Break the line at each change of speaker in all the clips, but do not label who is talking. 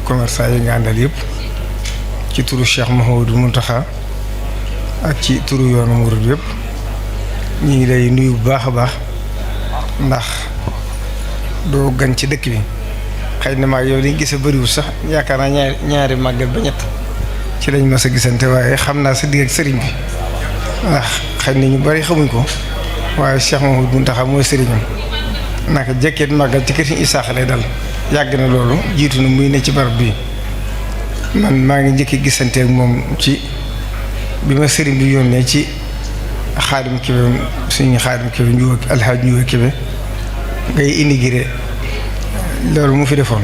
commerçant yi nga àndal yëpp ci turu Cheikh Mouhamadou Mountakha ak ci turu yoonu murid yëpp ñu ngi lay nuyu bu baax a baax ndax doo gan ci dëkk bi xëy na maag yow liñ gise bëriwul sax yaakaar naa ñaari màggal ba ñett ci lañ mas a gisante waaye xam naa sa digg ak sëriñ bi ndax xëy na ñu bari xamuñ ko waaye Cheikh Mouhamadou Mountakha mooy sëriñam naka jekkeet màggal ci kër Isaaxa lay dal yàgg na loolu jiitu na muy ne ci barab bii man maa ngi njëkk gisante ak moom ci bi ma sëriñ bi yónnee ci Xaadim Kebe suñu Xaadim Kebe ñu Alxaaj ñu Kebe ngay immigré loolu mu fi defoon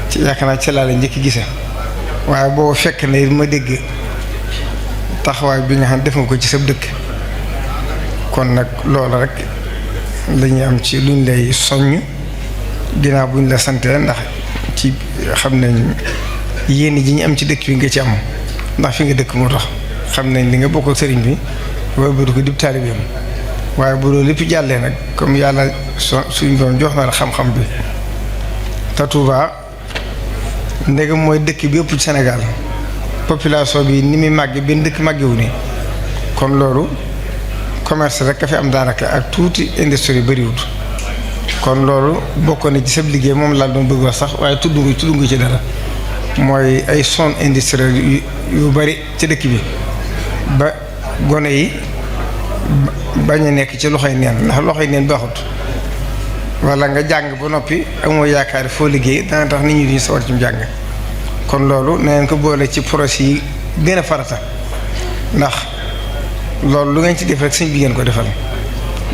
ci yaakaar naa ci laa la njëkk gise waaye boo fekk na ma dégg taxawaay bi nga xam def nga ko ci sa dëkk kon nag loolu rek lañuy am ci luñ lay soññ ginnaaw buñ la santee ndax ci xam nañ yéen ji ñu am ci dëkk bi nga ci am ndax fi nga dëkk moo tax xam nañ li nga bokk sëriñ bi waaye bu ko dib taalibeem waaye bu loolu lépp jàllee nag comme yàlla suñ doon jox na la xam-xam bi te Touba ndegam mooy dëkk bi ëpp ci Sénégal population bi ni muy màgge benn dëkk màggewu ni kon loolu commerce rek a fi am daanaka ak tuuti industrie bëriwut kon loolu bokkoon na ci sab liggéey moom laa doon bëgg wax sax waaye tudd nga ci dara mooy ay zone industrielle yu bari ci dëkk bi ba gone yi bañ a nekk ci loxoy neen ndax loxoy neen baaxut wala nga jàng ba noppi amoo yaakaar foo liggéey dana tax nit ñi duñu sawar ci jàng kon loolu na ngeen ko boole ci projet yi gën a farata ndax loolu lu ngeen ci def rek sëñ bi ngeen ko defal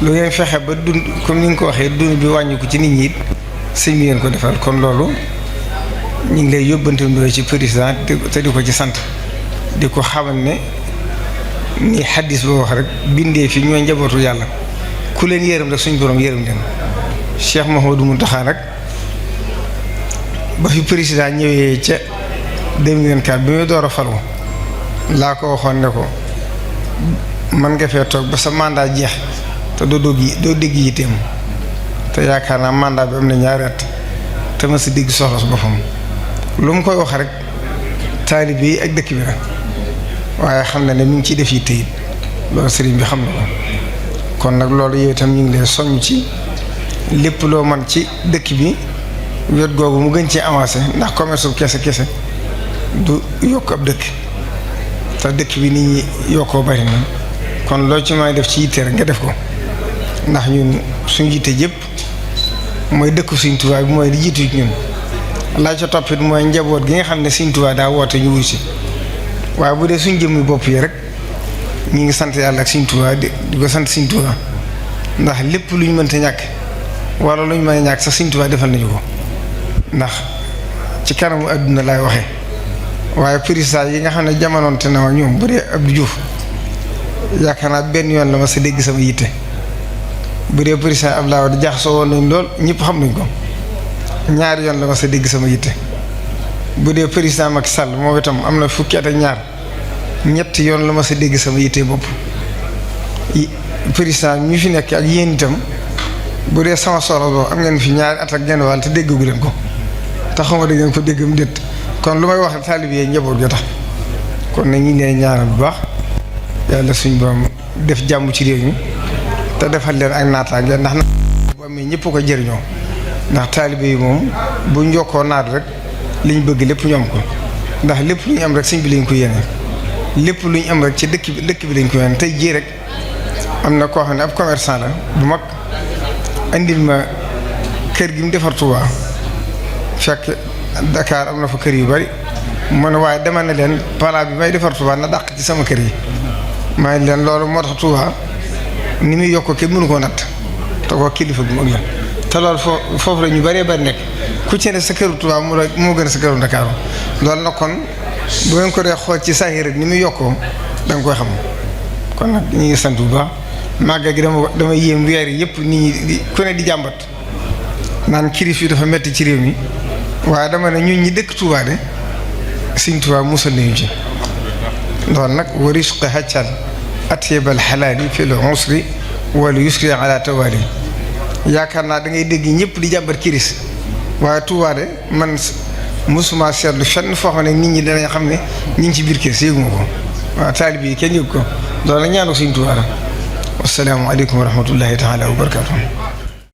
lu ngeen fexe ba dund comme ni nga ko waxee dund bi wàññi ko ci nit ñi sëñ bi ngeen ko defal kon loolu ñu ngi lay yóbbante ndoo ci président te di ko ci sant di ko xamal ne ni xaddis boo wax rek bindee fi ñooy njabootu yàlla ku leen yërëm rek suñ borom yërëm leen Cheikh Mouhamadou Mountakha nag ba fi président ñëwee ca 2024 bi muy door a falu laa ko waxoon ne ko mën nga fee toog ba sa mandat jeex te doo dégg yitteem te yaakaar naa mandat bi am na ñaari at te ma si dégg soxla su boppam lu mu koy wax rek taalibe yi ak dëkk bi la waaye xam na ne mi ngi ciy def yitte it loolu sëriñ bi xam na ko kon nag loolu yow itam ñu ngi lay soññ ci lépp loo man ci dëkk bi wet googu mu gën cee avancé ndax commerce bu kese du yokk ab dëkk te dëkk bi nit ñi yokkoo bari na kon loo ci may def ci yitte rek nga def ko ndax ñun suñu yitte yëpp mooy dëkku Sëriñ Tuubaa bi mooy di jiitu ci ñun laa ca toppit mooy njaboot gi nga xam ne Sëriñ Tuubaa daa woote ñu wuy si waaye bu dee suñ jëmmi bopp yi rek ñu ngi sant yàlla ak Sëriñ Tuubaa di ko sant Sëriñ Tuubaa ndax lépp lu ñu mënta ñàkk wala lu ñu mën a ñàkk sax Sëriñ Tuubaa defal nañu ko ndax ci kanamu àdduna laay waxee waaye président yi nga xam ne jamonoonte na ñoom bu dee Abdou Diouf yaakaar naa benn yoon la ma sa dégg sama yitte bu dee président Abdoulaye Wade jaxasoo woon nañ lool ñëpp xam nañ ko ñaari yoon la ma sa dégg sama yitte bu dee président Macky Sall moom itam am na fukki at ak ñaar ñetti yoon la ma sa dégg sama yitte bopp président mi fi nekk ak yéen itam bu dee sama solo boobu am ngeen fi ñaari at ak genn wàll te déggagu leen ko te xawma da ngeen ko déggam déet kon lu may wax taalibe yi njaboot ga tax kon nag ñu ngi leen ñaanal bu baax yàlla suñ borom def jàmm ci réew mi te defal leen ak naataange ndax nag bu amee ñëpp ko jëriñoo ndax taalibe yi moom bu njokkoo naat rek liñ bëgg lépp ñu am ko ndax lépp lu ñu am rek sëñ bi lañ ko yéene lépp lu ñu am rek ci dëkk bi lañ ko yéene tey jii rek am na koo xam ne ab commerçant la bu mag andil ma kër gi mu defar Touba fekk Dakar am na fa kër yu bari mu ne waaye dama ne leen plan bi may defar Touba na dàq ci sama kër yi maa ngi leen loolu moo tax Touba ni muy yokk kenn mënu koo natt te ko kilifa bi mag la te loolu foofu la ñu bëree bëri nekk ku ci ne sa këru Touba moo gën a sa këru Dakar loolu nag kon bu ngeen ko dee xool ci saa yi rek ni muy yokkoo da nga koy xam kon nag ñu ngi sant bu baax màggal gi dama yéem weer yi yëpp nit ñi ku ne di jàmbat naan kirif yi dafa metti ci réew mi waaye dama ne ñun ñi dëkk Touba de Sëriñ Touba musal nañu ci loolu nag wa risqi haccal atyabal xalaali fi l usri wala yusri ala tawali yaakaar naa da ngay dégg ñëpp di jàmbat kiris waaye Touba de man mosuma seetlu fenn foo xam ne nit ñi danañ xam ne ñu ngi ci biir kër si yëguma ko waaw taalib yi kenn yëg ko loolu la ñaanu Sëriñ Tuubaa la wassalaamu aleykum wa rahmatullahi taala wa barakaatuh